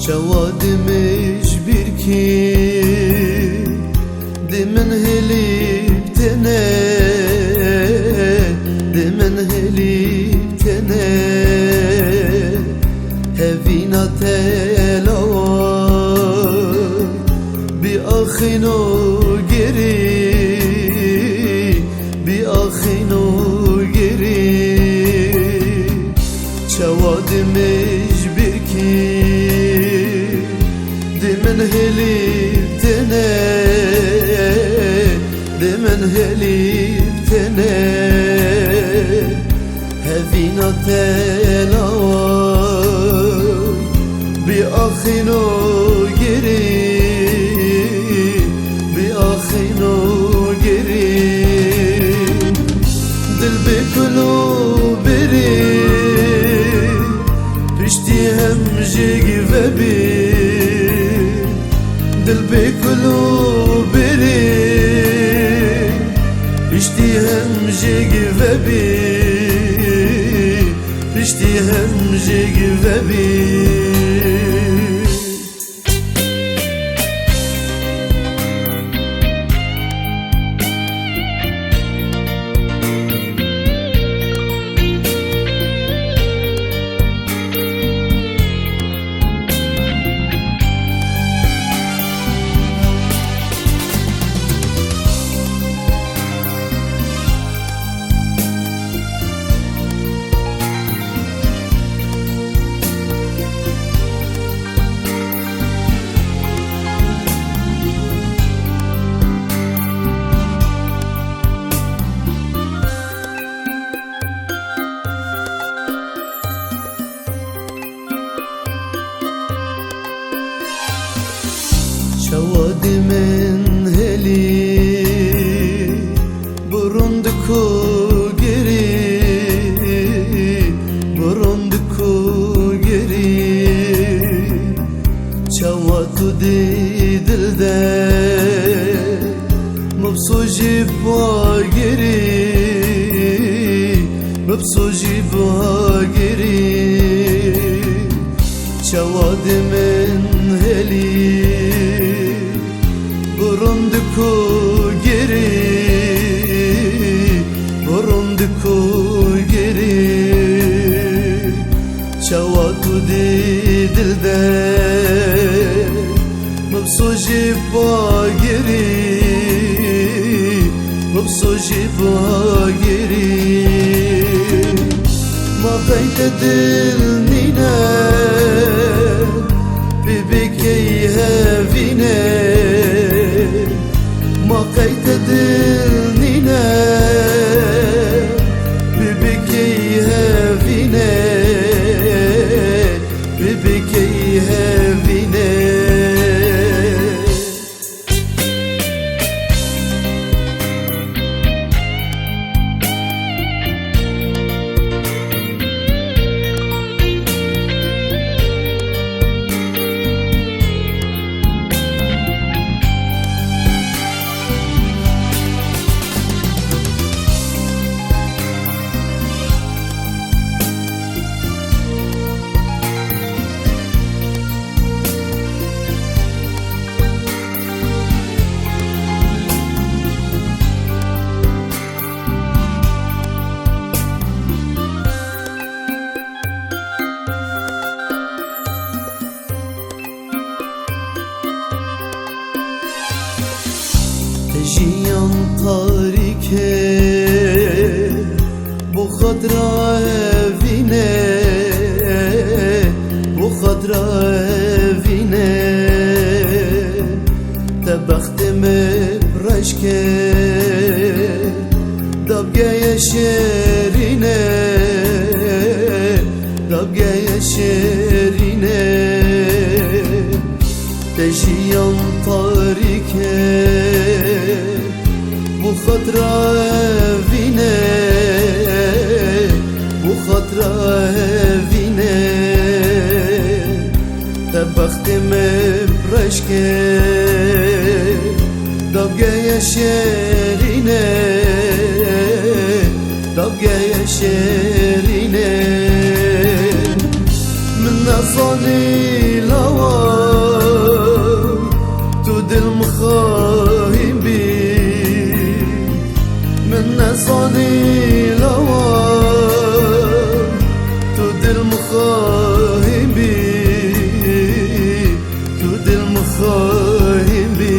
Çavadmış bir ki Dimin helip tene Dimin helip tene Hevina telava Bi akhino geri Bi akhino geri Çavadmış bir ki Dimin helip tene Dimin helip tene Hevina telava Bi akhino geri Bi akhino geri Dil bi kulu biri Pişti hem jigve bir Dil bi kulu biri Pişti hem jigve bir Pişti hem jigve bir Çavadimin heli Burunduku geri Burunduku geri Çavadu di dilde Mubsuji bua geri Mubsuji bua geri Çavadimin heli Burunduku geri Burunduku geri Çavadu di dilde Mubsuji bua geri Mubsuji bua geri Ma kayte dil nine Bibikey hevine Ma kayte dil nine Bibikey hevine Bibikey hevine Jiyan tarike Bu khadra evine Bu khadra evine Te baxtime braşke Dabgeye şerine Dabgeye şerine Te jiyan tarike Bu khatra evine Bu khatra evine Te baxtime braşke Dabgeye şerine Dabgeye şerine Min nazani lava مخاهیم بی تو دل مخاهیم بی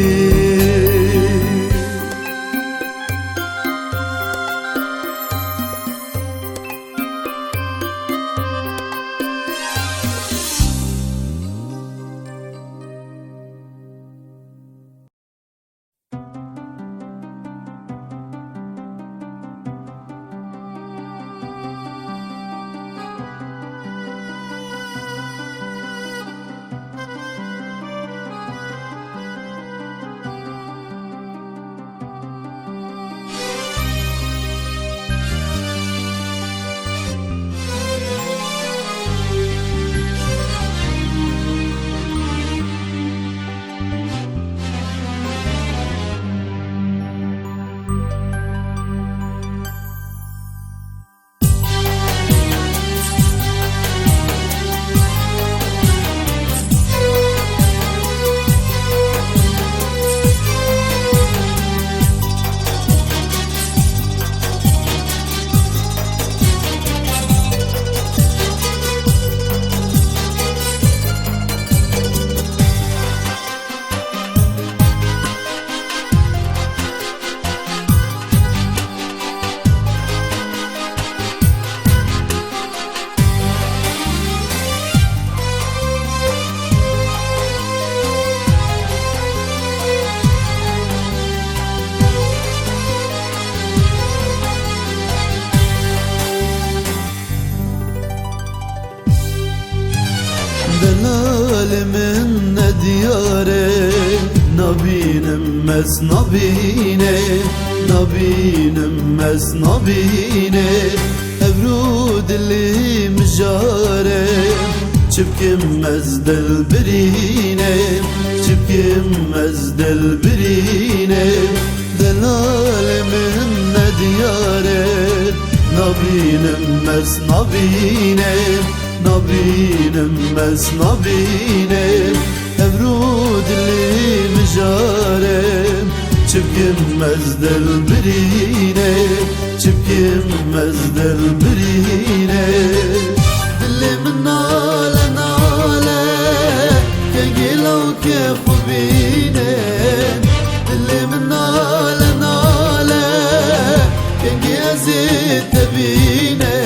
Delalimin ne diyare Nabinem mes nabine Nabinem mes nabine Evru dilim jare Çipkim ez del birine Çipkim ez del birine Delalimin ne diyare Nabinem mes nabine Nabinem mes nabine Evru dilim jare Çipkim ez del birine Çipkim ez del birine Dilim nale nale Ke gilav ke khubine Dilim nale nale Ke gezit tebine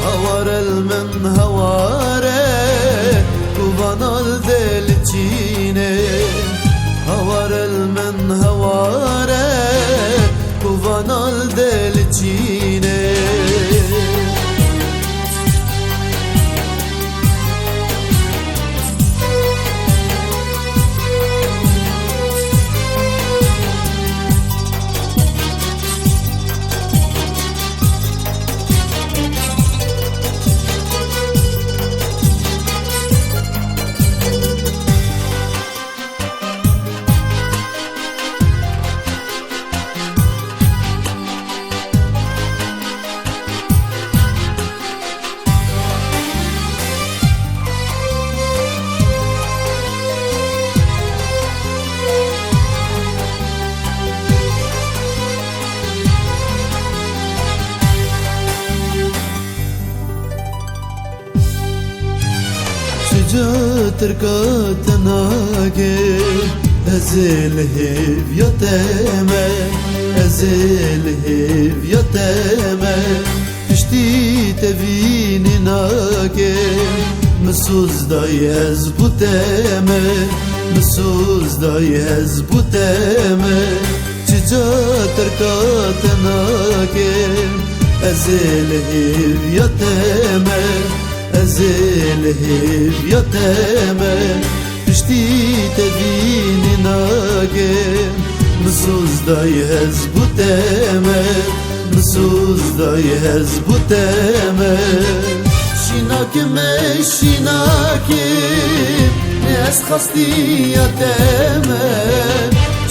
Havar el havare Kuvanal delcine Havar el havare Kuvanal delcine تركات ناقي أزيل هيف يتامى أزيل هيف يتامى اشتي تبيني ناقي مسوز داي هزبوتامى مسوز داي هزبوتامى تجا تركات ناقي أزيل هيف يتامى أزيل هيف يتامى اشتي تبيني ناقي مسوز داي هزبوتامى مسوز داي هزبوتامى شيناكي شيناكي ناس خستي يتامى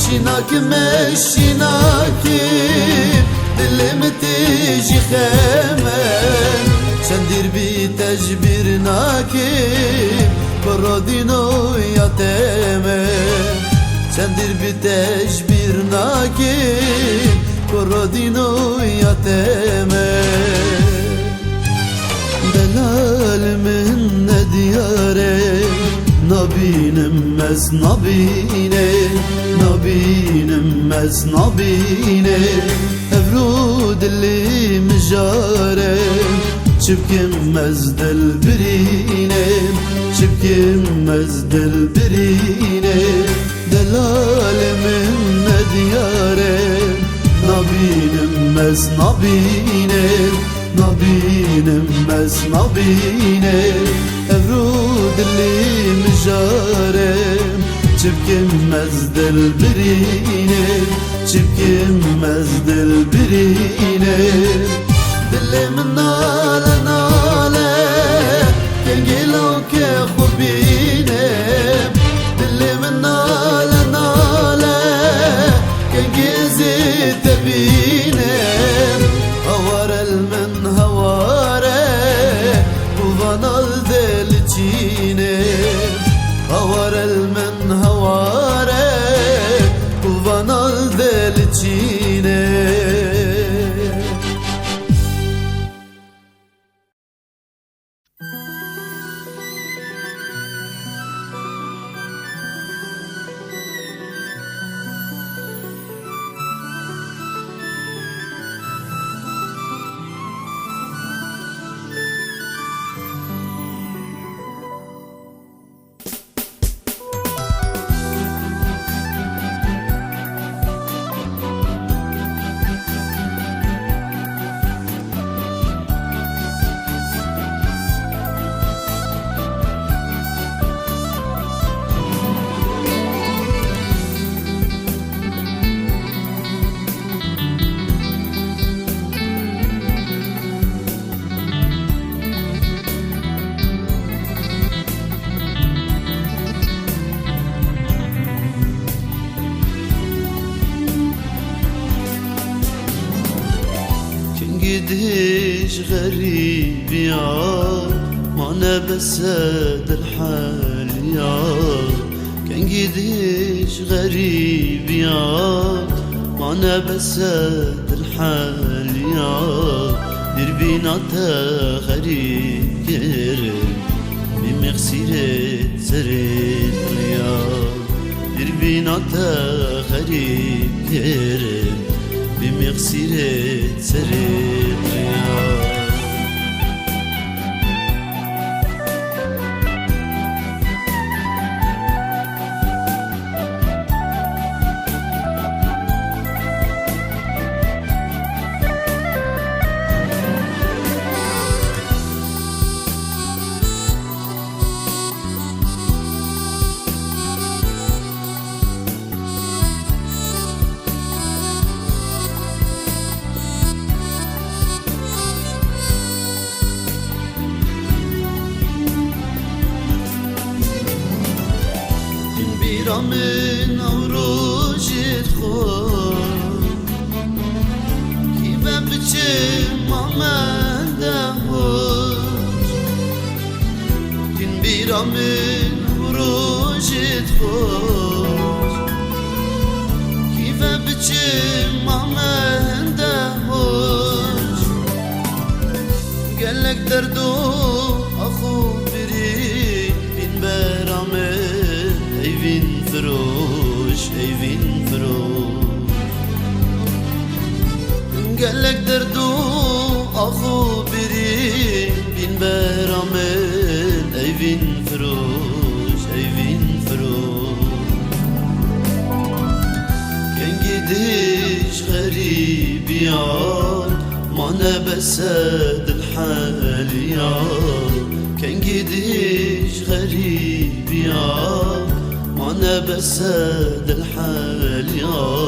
شيناكي شيناكي دلم تيجي خامة شندير بي تجبير ناكي برادينو يتامى شندير بي تجبير ناكي برادينو يتامى دلال دياره نبینم از نبینه نبینم از نبینه افرو دلی مجاره چبکم از دل برینه چبکم از دل برینه دلال من دیاره نبینم از نبینه نبینم از نبینه افرو دلی مجاره چبکم از دل برینه چبکم از دل برینه دل من ناله ناله کنگیلو که خوبینه دل من ناله ناله کنگیزی تبینه هوار المن هواره وفنال دل چینه هوار المن هواره وفنال دل چینه قديش غريب يا ما انا بسد الحال يا كان قديش غريب يا ما انا بسد الحال يا دربينا تا غريب كرم بمغسيرة زرين يا دربينا تا غريب كرم بمغسيرة زرين يا من أوروجت خود كيف بتشم ما دهوش كن بيرا من أوروجت خود كيف بتشم ما دهوش قالك دردو أخو بري بين برامل ايفين فروش ايفين فروش قالك دردو اخو بري بين برامل ايفين فروش ايفين فروش كان قديش غريب يا ما انا بسد الحال يا كان قديش غريب يا ما انا بسد الحال يا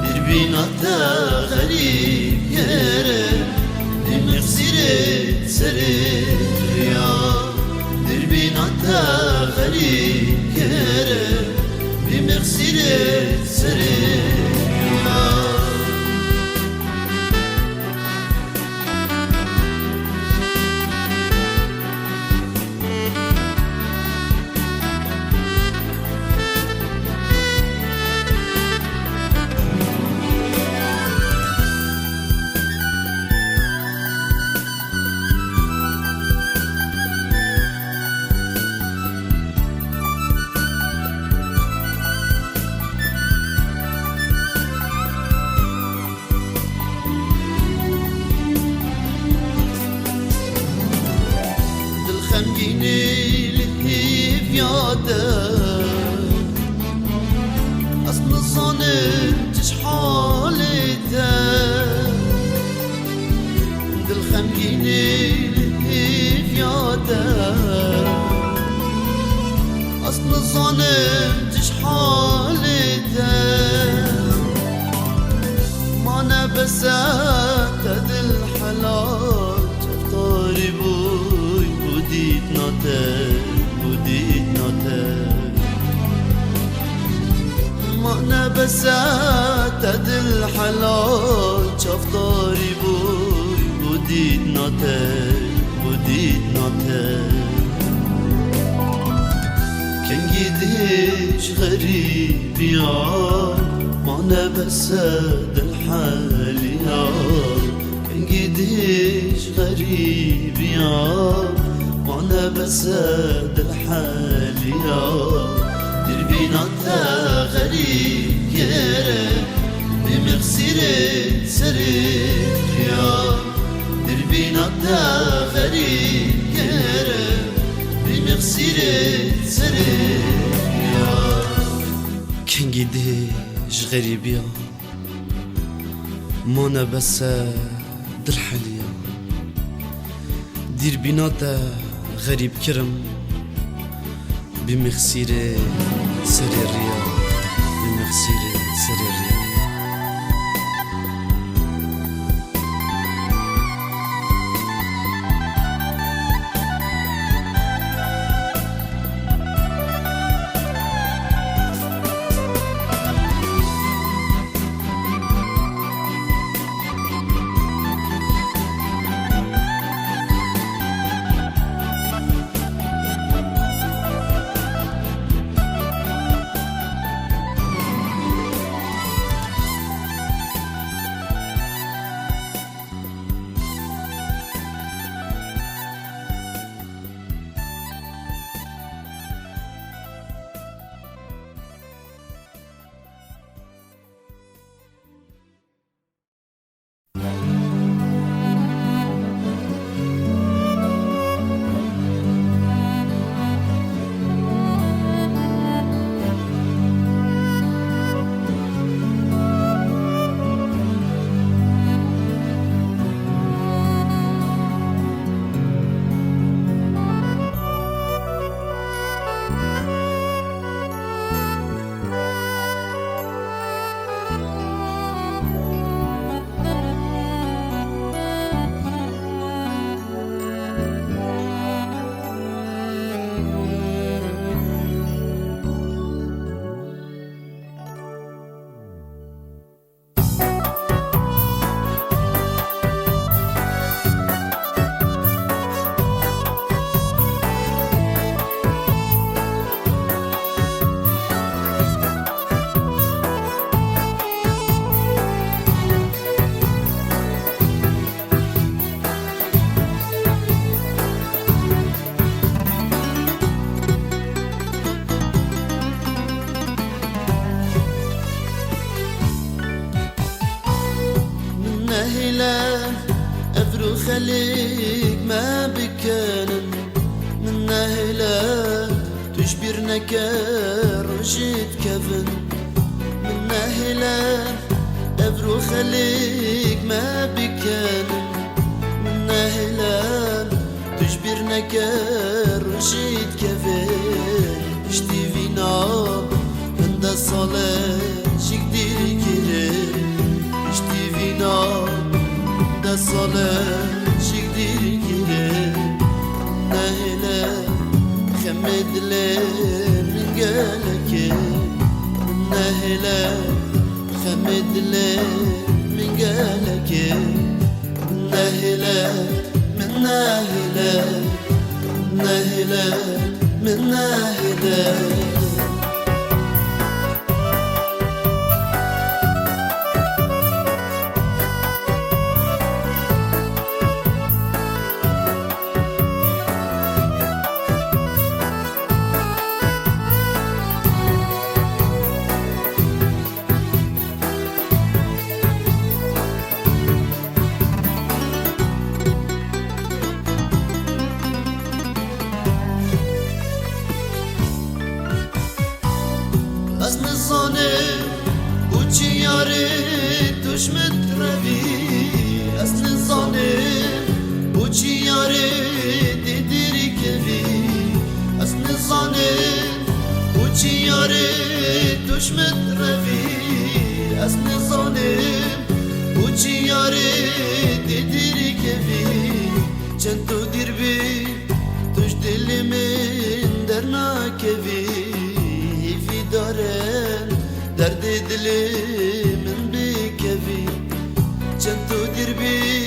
دربينا تا غريب يا دمغسيرة سرير يا دربينا تا غريب يا دمغسيرة سرير يا خمگینی لحیف یاده اصلا صانم چش حالته دل خمگینی لحیف یاده اصلا صانم چش حالته ما نبسات دل حالات طاري بوي بديت نوتك ما نبسات دل حالات شاف طاري بوي بديت نوتك كان جديش غريب يار ما نبسات الحال يار كان جديش غريب يار ما نبسات الحال يار دربينا تا غريب يارك بمغسرة سرت يار دربينا تا غريب يارك بمغسرة سرت يار كان جديش غريب يار ما نبسات الحالية دير بيناتا غريب كرم بمغسيرة سريريا بمغسيرة سريريا أفرو خليك ما بكانن من نهلا تجبرنا كرجيت كفن من نهلا أفرو خليك ما بكانن من نهلا تجبرنا كرجيت كفن اشتي فينا عند الصلاة شكدير كريم اشتي فينا da صلاة شكدير كريم نهلا خمد لين من قالك نهلا خمد لين من قالك نهلا من نهلا نهلا من نهلا دشمت روی اصل ظالم بوچی یاره دیدری کبی اصل ظالم بوچی یاره دشمت روی اصل ظالم بوچی یاره دیدری کبی چند تو دیر بی توش دل من در ناکبی هیفی دارم درد دل من بکبی چند تو دیر بی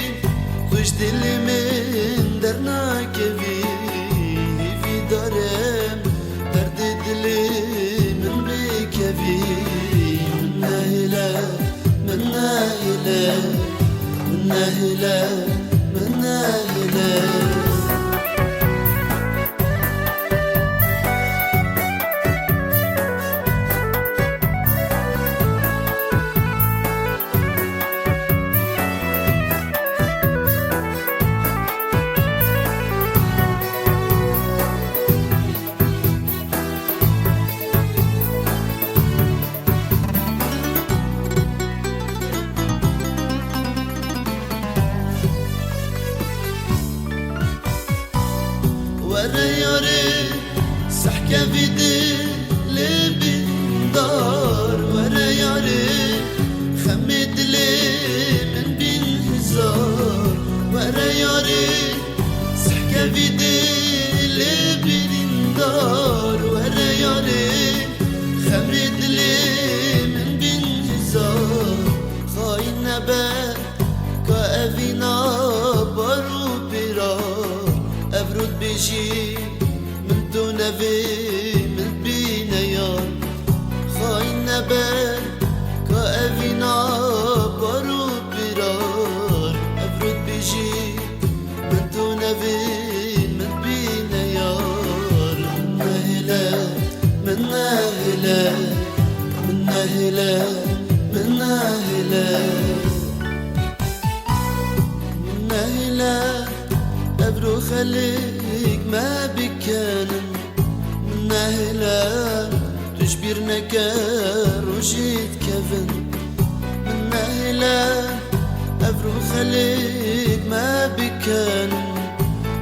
توش دل من در ناکبی هیفی دارم درد دل من بکبی من نهله من نهله من نهله من نهله ورا ياري سحكة في دل بندار ورا ياري خمد لي من بين هزار ورا ياري سحكة في دل بندار ورا ياري خمد لي من بين هزار خاين نبات كأفينا بارو برار أبرد بيجي من دون في من بين يار خاين نبال كأفينا بارو برار أبرد بيجي من دون في من بين يار من نهلة من نهلة من نهلة من نهلة أبرو خليك ما بكان من نهلا تجبر نكار وجيت كفن من نهلا أبرو خليك ما بكان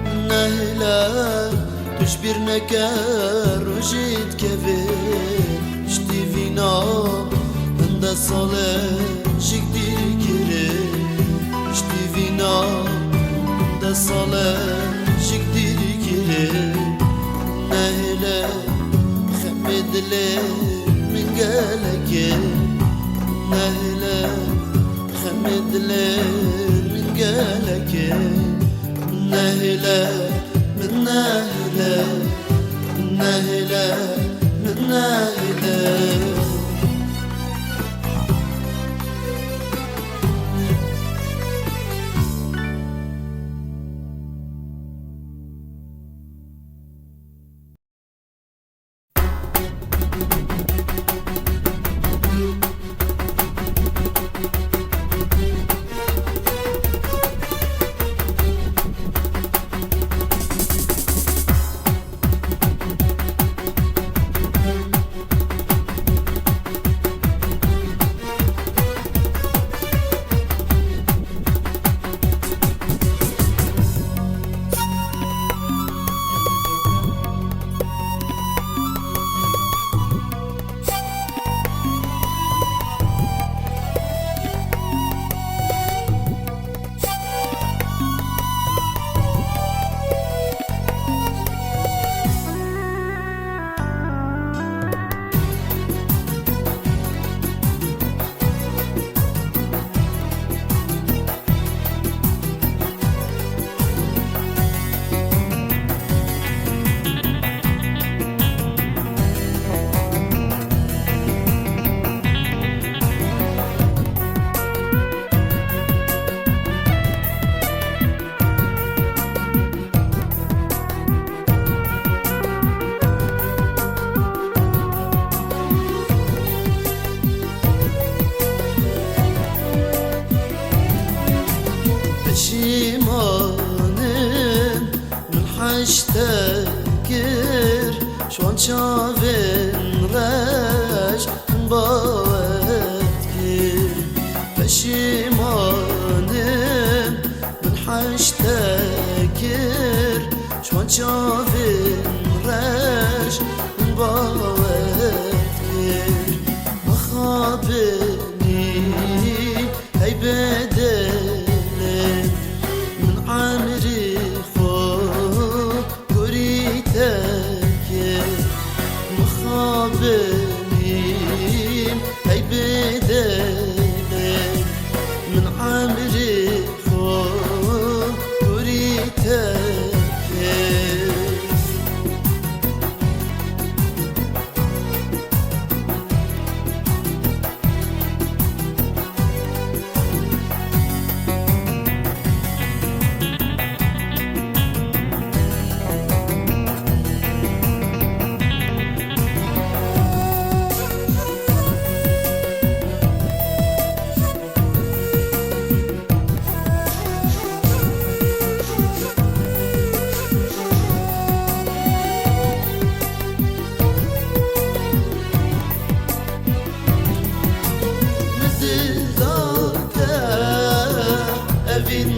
من نهلا تجبر نكار وجيت كفن اشتي فينا من دا صلاة جكدي كريم اشتي فينا da صلاة جكدير كريم نهلا خمد لي من قالك نهلا خمد لي من قالك نهلا من نهلا من نهلا من نهلا اشتكر شوان شافن رش باوتكر بشي پشیمانم من حشتکر شوان چاوین رش باید کر مخابنی هی بدلم من عمری خود گری تکر مخابنی هی بدلم من عمری خود گری تکر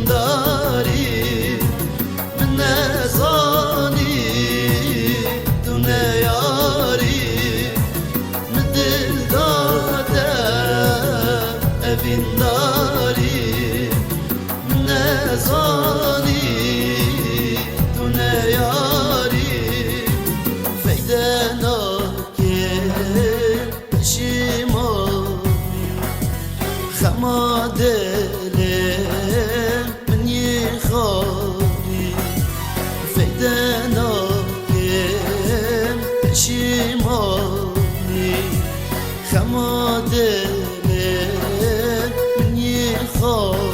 داری من نزانی تو نیاری من دل دادم اوین داری من نزانی تو نیاری فیده ناکر پشیمانی خما دلم من یخاری فیده ناکم پشیمانی خما دلم من یخاری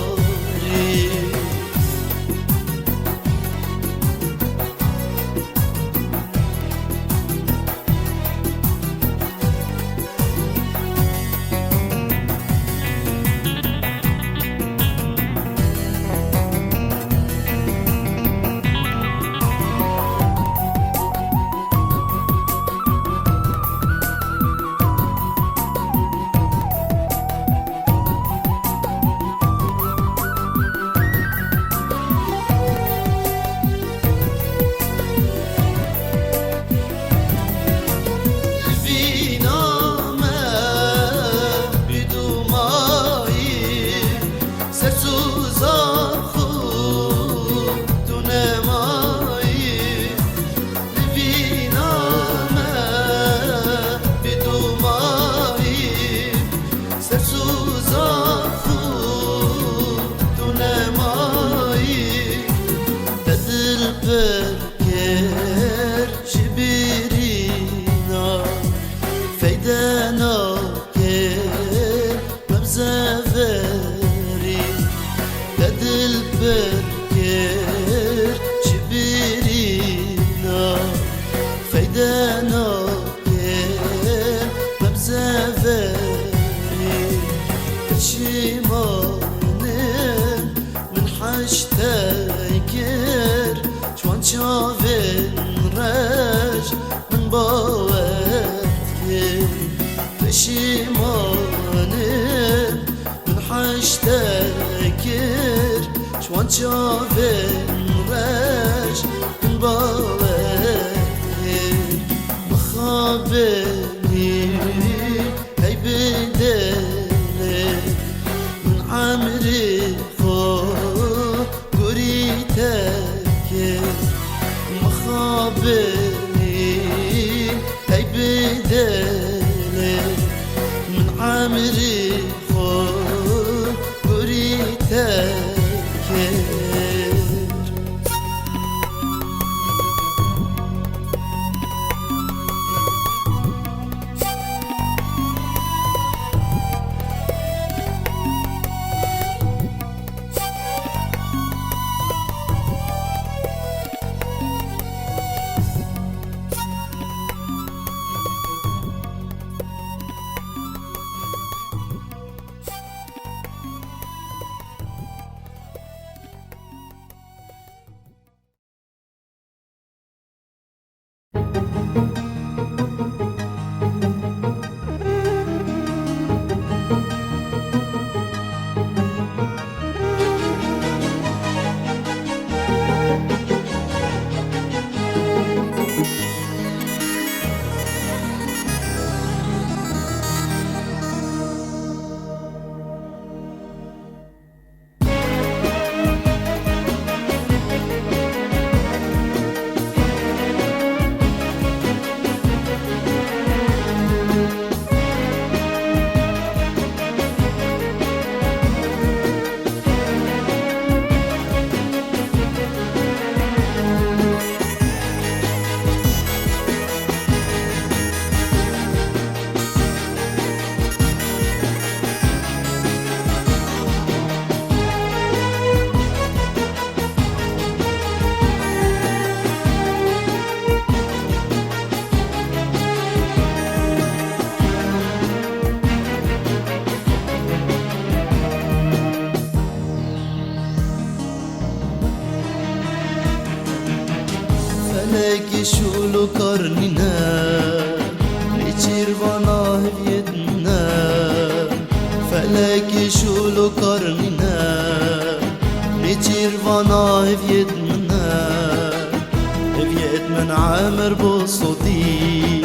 برکر شبیرینا فیده ناکر مبزفری دل برکر شبیرینا فیده ناکر مبزفری پشیمانم من حشتکر شوان چاوین رش من باید کر پشیمانم من حشتکر شوان چاوین رش من باید کر مخابنی هی بدلم من عمری خود گری تکر مخابنی هی بدلم من عمری خود گری تکر فلك شولو كارنينا ليشير وانا هفيتنا فلك شولو كارنينا ليشير وانا هفيتنا هفيت من عامر بصوتي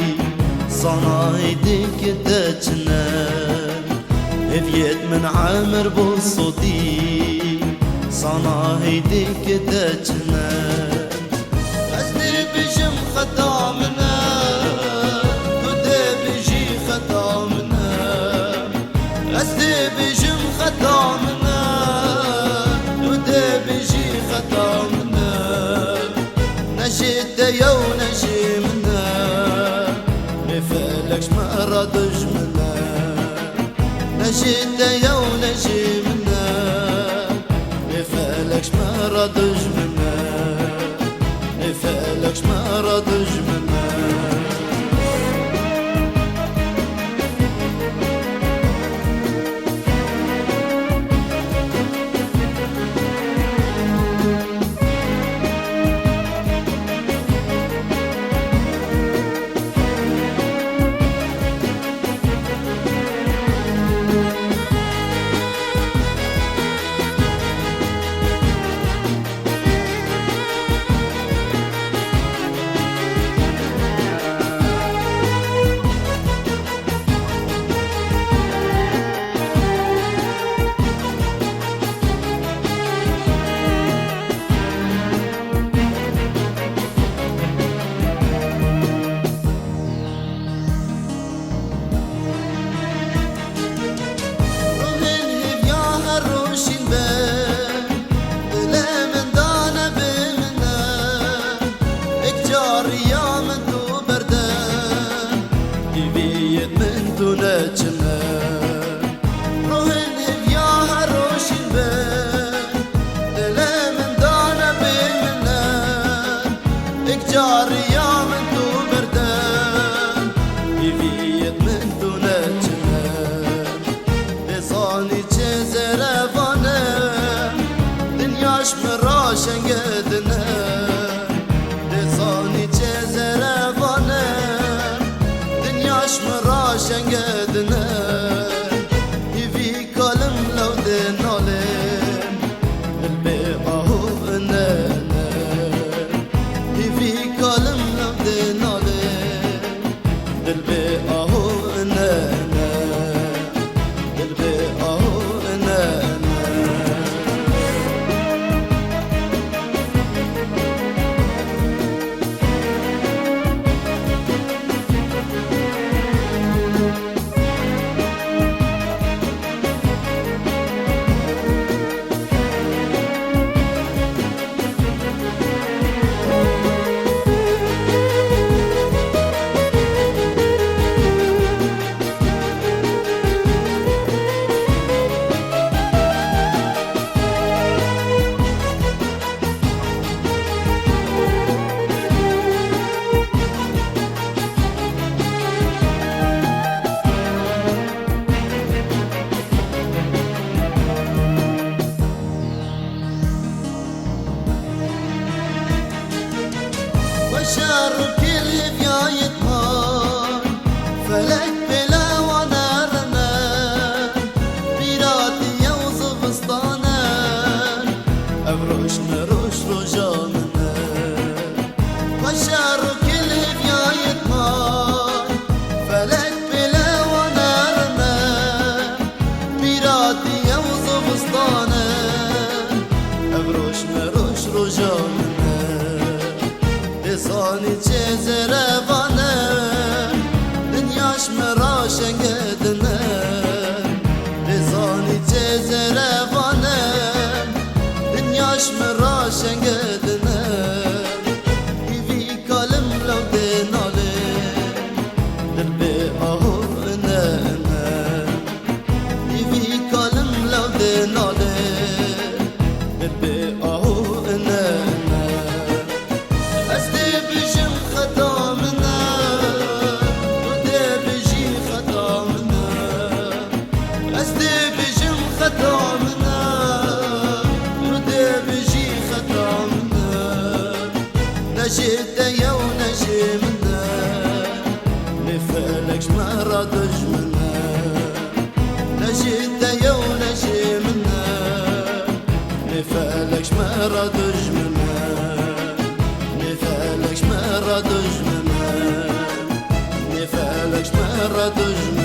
صنع ايديك دجنا هفيت من عامر بصوتي صنع ايديك دجنا أزدي بجم ختامنا تودي بجي ختامنا أزدي بجم ختامنا تودي بجي ختامنا نجيت يو نجيمنا مفالكش ما ردج منا نجيت يو نجيمنا مفالكش ما ردج منا مفالكش ما ردج منا نجنا روحن هفياها روشن بين دلا من دانا بيمنا اكجار يا من تو بردان يفيد من تو نجنا بصاني جزر فانا دنياش مراشن قدنا بصاني جزر فانا دنياش مراشن قدنا يفي كلم لو دنالين البيقه اننا يفي كلم لو دنالين البيقه اننا البيقه اننا شارك الهفيا يطهر فلك بلا ونارنا بيراتي يوصف سطانا أبروش نروش رجامنا وشارك الهفيا يطهر فلك بلا ونارنا بيراتي يوصف سطانا أبروش نروش رجامنا صاني جزر فانا دنياش مراشن قدنا صاني جزر فانا دنياش مراشن قدنا يفي كلم لو دنالين البيقه اننا يفي كلم لو دنالين البيقه اننا أزدي بجم ختامنا نجد يا ونجمنا نفالك شمرة دجمنا نجد يا ونجمنا نفالك شمرة دجمنا نفالك شمرة دجمنا نفالك شمرة دجمنا